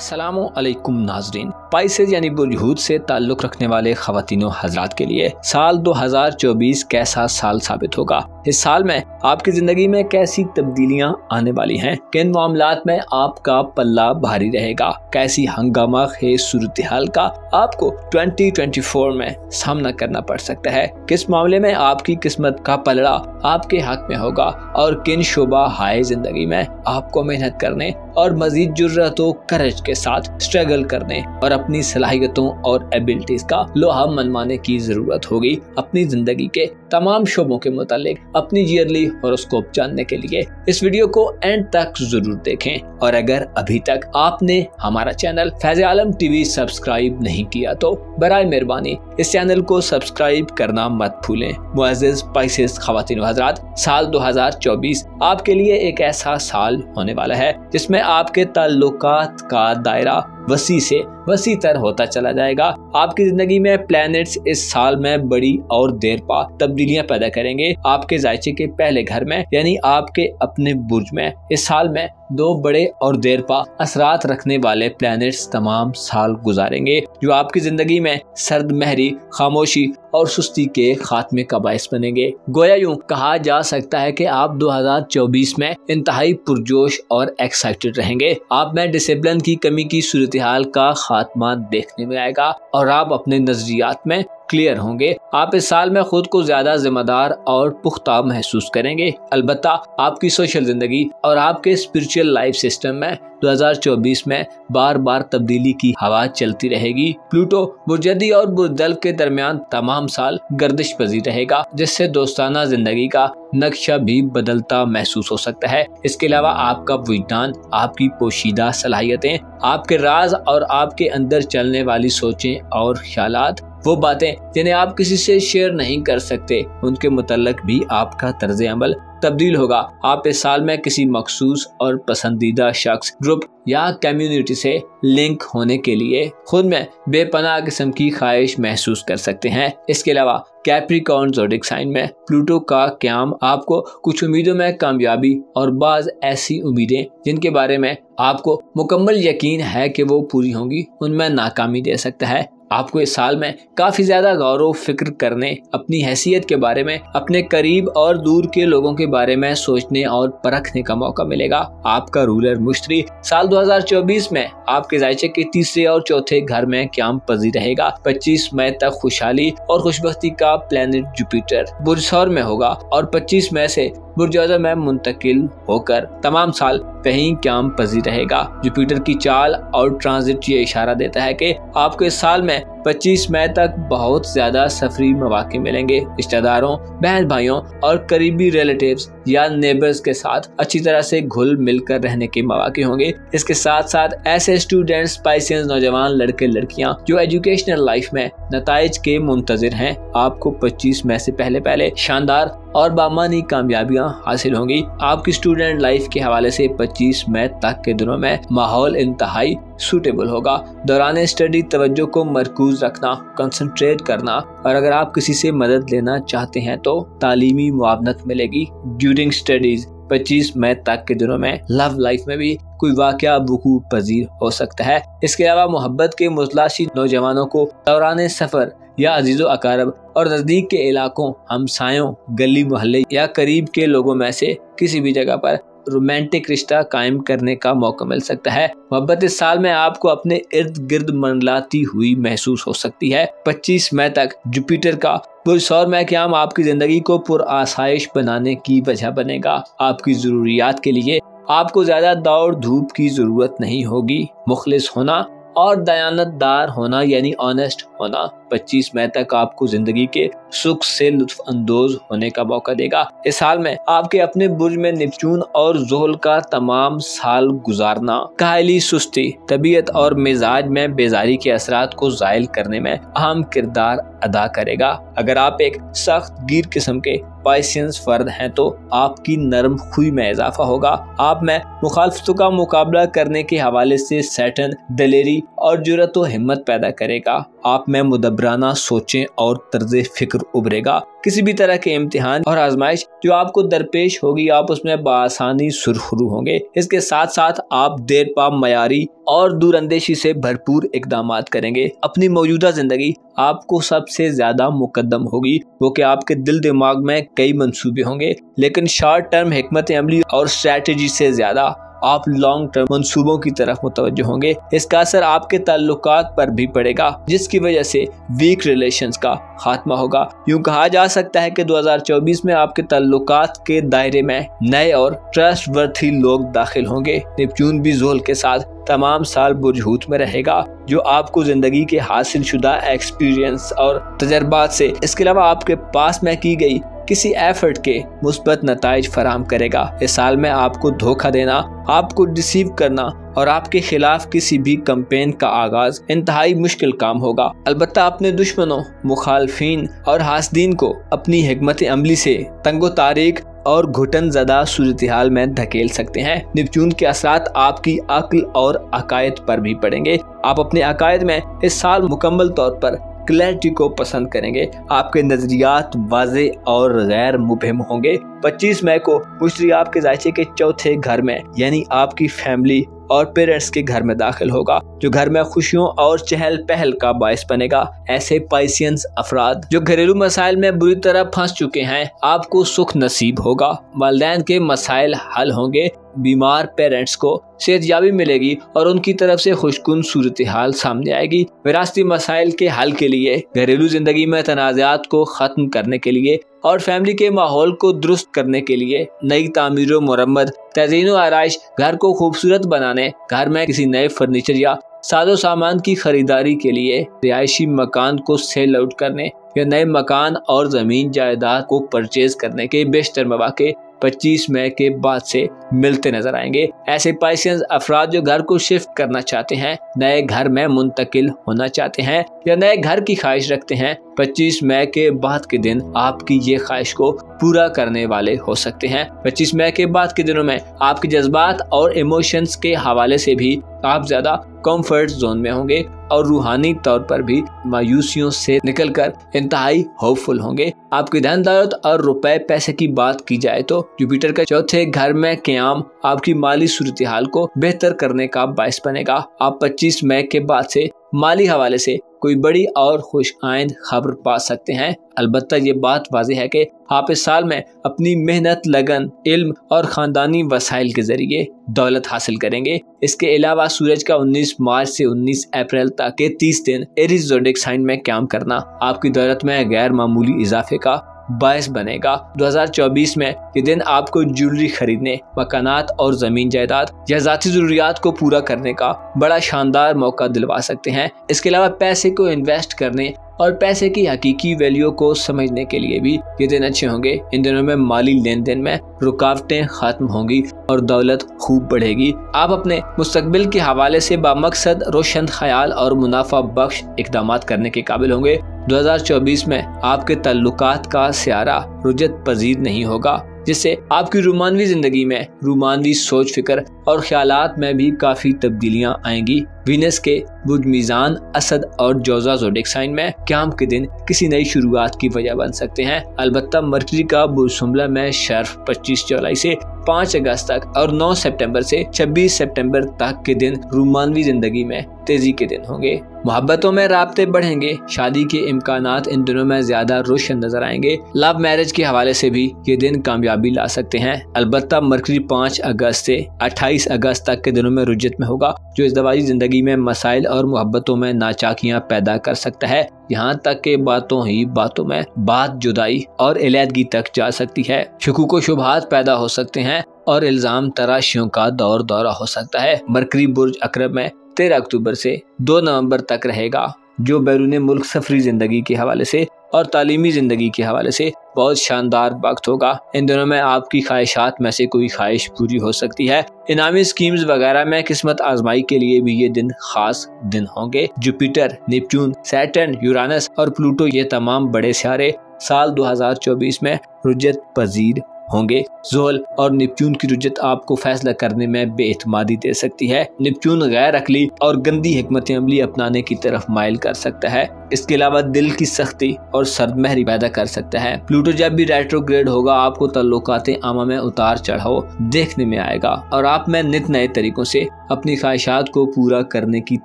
अस्सलामु अलैकुम नाज़रीन। पाइसेज यानी बुर्ज हूत से ताल्लुक़ रखने वाले ख़वातीनो हज़रात के लिए साल 2024 कैसा साल साबित होगा। इस साल में आपकी ज़िंदगी में कैसी तब्दीलियां आने वाली हैं, किन मामलात में आपका पल्ला भारी रहेगा, कैसी हंगामा खेज सूरत हाल का आपको 2024 में सामना करना पड़ सकता है, किस मामले में आपकी किस्मत का पलड़ा आपके हक में होगा और किन शोबा हाय जिंदगी में आपको मेहनत करने और मजीद जुर्रत व करज के साथ स्ट्रगल करने और अपनी सलाहियतों और एबिलिटीज का लोहा मनवाने की जरूरत होगी। अपनी जिंदगी के तमाम शोबों के मुतालिक अपनी ईयरली हॉरोस्कोप जानने के लिए इस वीडियो को एंड तक जरूर देखें और अगर अभी तक आपने हमारा चैनल फैज़ आलम टीवी सब्सक्राइब नहीं किया तो बराए मेहरबानी इस चैनल को सब्सक्राइब करना मत भूलें। मुअज़्ज़िज़ पाइसेज ख़वातीन व हज़रात, साल 2024 आपके लिए एक ऐसा साल होने वाला है जिसमें आपके ताल्लुकात का दायरा वसी से वसी तर होता चला जाएगा। आपकी जिंदगी में प्लैनेट्स इस साल में बड़ी और देर पा तब्दीलियां पैदा करेंगे। आपके जायचे के पहले घर में यानी आपके अपने बुर्ज में इस साल में दो बड़े और देर पा असरात रखने वाले प्लैनेट्स तमाम साल गुजारेंगे जो आपकी जिंदगी में सर्द महरी, खामोशी और सुस्ती के खात्मे का बायस बनेंगे। गोया यूं कहा जा सकता है कि आप 2024 में इंतहाई पुरजोश और एक्साइटेड रहेंगे। आप में डिसिप्लिन की कमी की सूरत हाल का खात्मा देखने में आएगा और आप अपने नजरियात में क्लियर होंगे। आप इस साल में खुद को ज्यादा जिम्मेदार और पुख्ता महसूस करेंगे। अलबत्ता आपकी सोशल जिंदगी और आपके स्पिरिचुअल लाइफ सिस्टम में 2024 में बार बार तब्दीली की हवा चलती रहेगी। प्लूटो बुर्जदी और बुर्जदल्फ के दरमियान तमाम साल गर्दिश पजीर रहेगा, जिससे दोस्ताना जिंदगी का नक्शा भी बदलता महसूस हो सकता है। इसके अलावा आपका विजदान, आपकी पोशीदा सलाहियतें, आपके राज और आपके अंदर चलने वाली सोचें और ख्यालात, वो बातें जिन्हें आप किसी से शेयर नहीं कर सकते, उनके मुतल्लक भी आपका तर्ज अमल तब्दील होगा। आप इस साल में किसी मखसूस और पसंदीदा शख्स, ग्रुप या कम्युनिटी से लिंक होने के लिए खुद में बेपनाह किस्म की ख्वाहिश महसूस कर सकते हैं। इसके अलावा कैप्रिकॉर्न ज़ोडिक साइन में प्लूटो का क़याम आपको कुछ उम्मीदों में कामयाबी और बाज़ ऐसी उम्मीदें जिनके बारे में आपको मुकम्मल यकीन है कि वो पूरी होंगी, उनमें नाकामी दे सकता है। आपको इस साल में काफी ज्यादा गौर व फिक्र करने, अपनी हैसियत के बारे में, अपने करीब और दूर के लोगों के बारे में सोचने और परखने का मौका मिलेगा। आपका रूलर मुश्तरी साल 2024 में आपके जायचे के तीसरे और चौथे घर में क़याम पजीर रहेगा। 25 मई तक खुशहाली और खुशबख्ती का प्लेनेट जुपिटर बुर्ज सौर में होगा और 25 मई से बुर्ज अज़म में मुंतकिल होकर तमाम साल वहीं क़याम पजीर रहेगा। जुपिटर की चाल और ट्रांजिट ये इशारा देता है कि आपको इस साल में 25 मई तक बहुत ज्यादा सफरी मौके मिलेंगे। रिश्तेदारों, बहन भाइयों और करीबी रिलेटिव्स या नेबर्स के साथ अच्छी तरह से घुल मिलकर रहने के मौके होंगे। इसके साथ साथ ऐसे स्टूडेंट्स, पाइसेज नौजवान लड़के लड़कियां जो एजुकेशनल लाइफ में नताइज के मुंतजिर हैं, आपको 25 मई से पहले शानदार और बामानी कामयाबियां हासिल होंगी। आपकी स्टूडेंट लाइफ के हवाले से 25 मई तक के दिनों में माहौल इंतहाई सूटेबल होगा। दौरान स्टडी तवज्जो को मरकूज रखना, कंसंट्रेट करना और अगर आप किसी से मदद लेना चाहते हैं तो तालीमी मुआवनत मिलेगी ड्यूरिंग स्टडीज। 25 मई तक के दिनों में लव लाइफ में भी कोई वाकया वकूअ पजीर हो सकता है। इसके अलावा मोहब्बत के मुतलाशी नौजवानों को दौरान सफर या अजीजो अकारब और नजदीक के इलाकों, हमसायों, गली मोहल्ले या करीब के लोगों में से किसी भी जगह पर रोमांटिक रिश्ता कायम करने का मौका मिल सकता है। मोहब्बत इस साल में आपको अपने इर्द गिर्द मंडलाती हुई महसूस हो सकती है। 25 मई तक जुपिटर का बुर्ज सौर में क़याम आपकी जिंदगी को पुरआसाइश बनाने की वजह बनेगा। आपकी जरूरियात के लिए आपको ज्यादा दौड़ धूप की जरूरत नहीं होगी। मुखलिस होना और दयानतदार होना यानी ऑनेस्ट होना 25 मई तक आपको जिंदगी के सुख से लुत्फ अंदोज होने का मौका देगा। इस साल में आपके अपने बुर्ज में नेपच्यून और ज़ोहल का तमाम साल गुजारना काहली, सुस्ती, तबीयत और मिजाज में बेजारी के असरात को ज़ायल करने में अहम किरदार अदा करेगा। अगर आप एक सख्त गिर किस्म के पाइसियंस फर्द हैं तो आपकी नरम खुई में इजाफा होगा। आप में मुखालफतों का मुकाबला करने के हवाले से सैटर्न दिलेरी और जुर्रत व हिम्मत पैदा करेगा। आप में मुदब्बराना सोचें और तर्ज फिक्र उभरेगा। किसी भी तरह के इम्तिहान और आजमाइश जो आपको दरपेश होगी आप उसमें बआसानी सुरखरू होंगे। इसके साथ साथ आप देर पा मयारी और दूरअंदेशी से भरपूर इकदामात करेंगे। अपनी मौजूदा जिंदगी आपको सबसे ज्यादा मुकद्दम होगी, वो कि आपके दिल दिमाग में कई मंसूबे होंगे, लेकिन शॉर्ट टर्म हिकमत अमली और स्ट्रेटेजी से ज्यादा आप लॉन्ग टर्म मंसूबों की तरफ मुतवज्जो होंगे। इसका असर आपके ताल्लुकात पर भी पड़ेगा, जिसकी वजह से वीक रिलेशंस का खात्मा होगा। यूं कहा जा सकता है कि 2024 में आपके ताल्लुकात के दायरे में नए और ट्रस्टवर्थी लोग दाखिल होंगे। नेपच्यून भी ज़ोल के साथ तमाम साल बुर्ज हूत में रहेगा, जो आपको जिंदगी के हासिल शुदा एक्सपीरियंस और तजर्बात से, इसके अलावा आपके पास में की गई किसी एफर्ट के मुस्बत नताइज फराहम करेगा। इस साल में आपको धोखा देना, आपको डिसीव करना और आपके खिलाफ किसी भी कैंपेन का आगाज इंतहाई मुश्किल काम होगा। अलबत्ता अपने दुश्मनों, मुखालफीन और हासदीन को अपनी हिकमत अमली से तंगो तारीख और घुटन ज़दा सूरत-ए-हाल में धकेल सकते हैं। नेपच्यून के असरात आपकी अक्ल और अकायद पर भी पड़ेंगे। आप अपने अकायद में इस साल मुकम्मल तौर पर क्लैरिटी को पसंद करेंगे। आपके नजरियात वाज़े और गैर मुबहम होंगे। 25 मई को मुश्तरी आपके जायचे के चौथे घर में यानी आपकी फैमिली और पेरेंट्स के घर में दाखिल होगा, जो घर में खुशियों और चहल पहल का बायस बनेगा। ऐसे पाइसियंस अफराद जो घरेलू मसाइल में बुरी तरह फंस चुके हैं, आपको सुख नसीब होगा। वालिदैन के मसाइल हल होंगे, बीमार पेरेंट्स को सेहतयाबी मिलेगी और उनकी तरफ से खुशकुन सूरत हाल सामने आएगी। विरासती मसाइल के हल के लिए, घरेलू जिंदगी में तनाज़ात को खत्म करने के लिए और फैमिली के माहौल को दुरुस्त करने के लिए नई तामीर व मुरम्मत, तज़ीन व आराइश, घर को खूबसूरत बनाने, घर में किसी नए फर्नीचर या साजो सामान की खरीदारी के लिए, रिहायशी मकान को सेल आउट करने या नए मकान और जमीन जायदाद को परचेज करने के बेशतर मौके 25 मई के बाद से मिलते नजर आएंगे। ऐसे पाइसियंस अफराद जो घर को शिफ्ट करना चाहते हैं, नए घर में मुंतकिल होना चाहते हैं या नए घर की ख्वाहिश रखते हैं, 25 मई के बाद के दिन आपकी ये ख्वाहिश को पूरा करने वाले हो सकते हैं। 25 मई के बाद के दिनों में आपके जज्बात और इमोशंस के हवाले से भी आप ज्यादा कंफर्ट जोन में होंगे और रूहानी तौर पर भी मायूसियों से निकलकर इंतहाई होपफुल होंगे। आपकी धन दौलत और रुपए पैसे की बात की जाए तो जुपिटर का चौथे घर में क़याम आपकी माली सूरत हाल को बेहतर करने का बायस बनेगा। आप 25 मई के बाद से माली हवाले से कोई बड़ी और खुश आइंद खबर पा सकते हैं। अलबत्ता ये बात वाज़ेह है कि आप इस साल में अपनी मेहनत, लगन, इल्म और ख़ानदानी वसाइल के ज़रिए दौलत हासिल करेंगे। इसके अलावा सूरज का 19 मार्च से 19 अप्रैल तक के 30 दिन एरीज ज़ोडिएक साइन में काम करना आपकी दौलत में गैर मामूली इजाफे का बायस बनेगा। 2024 में ये दिन आपको ज्वेलरी खरीदने, मकानात और जमीन जायदाद या ज़ाती ज़रूरियात को पूरा करने का बड़ा शानदार मौका दिलवा सकते हैं। इसके अलावा पैसे को इन्वेस्ट करने और पैसे की हकीकी वैल्यू को समझने के लिए भी ये दिन अच्छे होंगे। इन दिनों में माली लेन देन में रुकावटें खत्म होंगी और दौलत खूब बढ़ेगी। आप अपने मुस्तकबिल के हवाले से बामकसद रोशन ख्याल और मुनाफा बख्श इक़दामात करने के काबिल होंगे। 2024 में आपके ताल्लुकात का सियारा रुजत पजीर नहीं होगा, जिससे आपकी रूमानवी जिंदगी में रूमानवी सोच फिक्र और ख्यालात में भी काफी तब्दीलियां आएंगी। वीनस के बुर्ज मीज़ान, असद और जौज़ा ज़ोडिएक साइन में क़याम के दिन किसी नई शुरुआत की वजह बन सकते हैं। अलबत्ता मर्करी का बुर्ज शुमला में शर्फ 25 जुलाई से 5 अगस्त तक और 9 सितंबर से 26 सितंबर तक के दिन रूमानवी जिंदगी में तेजी के दिन होंगे। मोहब्बतों में राब्ते बढ़ेंगे, शादी के इम्कानात इन दिनों में ज्यादा रोशन नजर आएंगे। लव मैरिज के हवाले से भी ये दिन कामयाबी ला सकते हैं। अलबत्ता मर्करी 5 अगस्त से 28 अगस्त तक के दिनों में रुजत में होगा, जो इज़्दवाजी जिंदगी में मसाइल और मोहब्बतों में नाचाकियां पैदा कर सकता है। यहाँ तक के बातों ही बातों में बात जुदाई और इलादगी तक जा सकती है। शुकूक व शुबहात पैदा हो सकते हैं और इल्जाम तराशियों का दौर दौरा हो सकता है। मरकरी बुर्ज अकरब में 13 अक्टूबर से 2 नवंबर तक रहेगा, जो बैरून मुल्क सफरी जिंदगी के हवाले से और तालीमी जिंदगी के हवाले से बहुत शानदार वक्त होगा। इन दिनों में आपकी ख्वाहिशात में से कोई ख्वाहिश पूरी हो सकती है। इनामी स्कीम्स वगैरह में किस्मत आजमाई के लिए भी ये दिन खास दिन होंगे। जुपिटर, नेपच्यून, सैटर्न, यूरानस और प्लूटो ये तमाम बड़े सितारे साल 2024 में रुजत पजीर होंगे। ज़ोहल और नेपच्यून की रुजत आपको फैसला करने में बेइतमादी दे सकती है। नेपच्यून गैर अक्ली और गंदी हिकमत अमली अपनाने की तरफ माइल कर सकता है। इसके अलावा दिल की सख्ती और सर्दमहरी पैदा कर सकता है। प्लूटो जब भी रेट्रोग्रेड होगा आपको तल्लुकाते आमा में उतार चढ़ाव देखने में आएगा और आप में नित नए तरीकों से अपनी ख्वाहिशात को पूरा करने की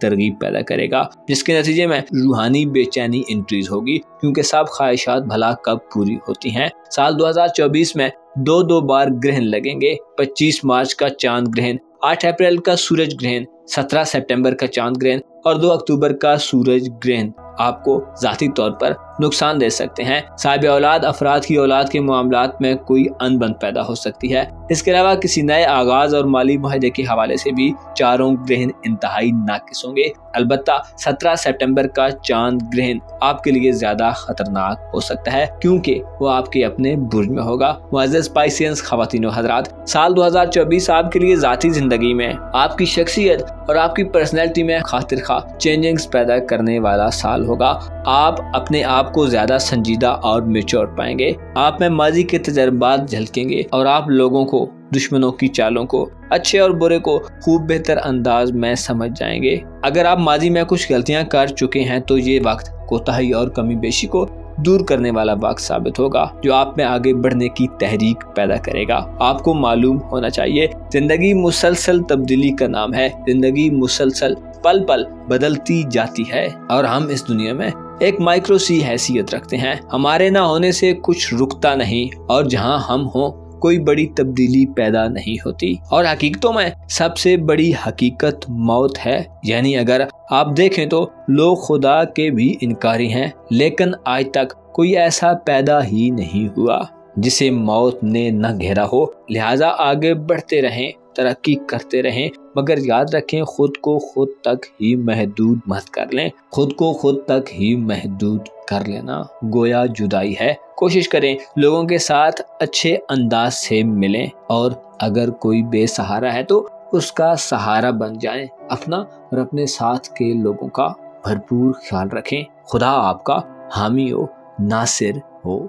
तरगीब पैदा करेगा, जिसके नतीजे में रूहानी बेचैनी इंक्रीज होगी, क्योंकि सब ख्वाहिशात भला कब पूरी होती हैं। साल 2024 में दो बार ग्रहण लगेंगे। 25 मार्च का चांद ग्रहण, 8 अप्रैल का सूरज ग्रहण, 17 सितंबर का चांद ग्रहण और 2 अक्टूबर का सूरज ग्रहण आपको जाती तौर पर नुकसान दे सकते हैं। साहिब औलाद अफराद की औलाद के मामलात में कोई अनबन पैदा हो सकती है। इसके अलावा किसी नए आगाज और माली मुआहदे के हवाले से भी चारों ग्रहण इंतहाई नाकिस होंगे। अलबत्ता 17 सितंबर का चांद ग्रहण आपके लिए ज्यादा खतरनाक हो सकता है, क्योंकि वो आपके अपने बुर्ज में होगा। मुअज़्ज़ज़ स्पाइसियंस ख़वातीन व हज़रात, साल 2024 आपके लिए ज़ाती जिंदगी में आपकी शख्सियत और आपकी पर्सनैलिटी में खातिर खा चेंजिंग्स पैदा करने वाला साल होगा। आप अपने आप को ज्यादा संजीदा और मैच्योर पाएंगे। आप में माजी के तजर्बात झलकेंगे और आप लोगों को, दुश्मनों की चालों को, अच्छे और बुरे को खूब बेहतर अंदाज में समझ जाएंगे। अगर आप माजी में कुछ गलतियां कर चुके हैं तो ये वक्त कोताही और कमी बेशी को दूर करने वाला वक्त साबित होगा, जो आप में आगे बढ़ने की तहरीक पैदा करेगा। आपको मालूम होना चाहिए, जिंदगी मुसलसल तब्दीली का नाम है। जिंदगी मुसलसल पल पल बदलती जाती है और हम इस दुनिया में एक माइक्रो सी हैसियत रखते हैं। हमारे ना होने से कुछ रुकता नहीं और जहां हम हों कोई बड़ी तब्दीली पैदा नहीं होती। और हकीकतों में सबसे बड़ी हकीकत मौत है। यानी अगर आप देखें तो लोग खुदा के भी इनकारी हैं, लेकिन आज तक कोई ऐसा पैदा ही नहीं हुआ जिसे मौत ने न घेरा हो। लिहाजा आगे बढ़ते रहें, तरक्की करते रहें, मगर याद रखें खुद को खुद तक ही महदूद मत कर लें। खुद को खुद तक ही महदूद कर लेना गोया जुदाई है। कोशिश करें लोगों के साथ अच्छे अंदाज से मिलें और अगर कोई बेसहारा है तो उसका सहारा बन जाएं। अपना और अपने साथ के लोगों का भरपूर ख्याल रखें। खुदा आपका हामी हो, नासिर हो।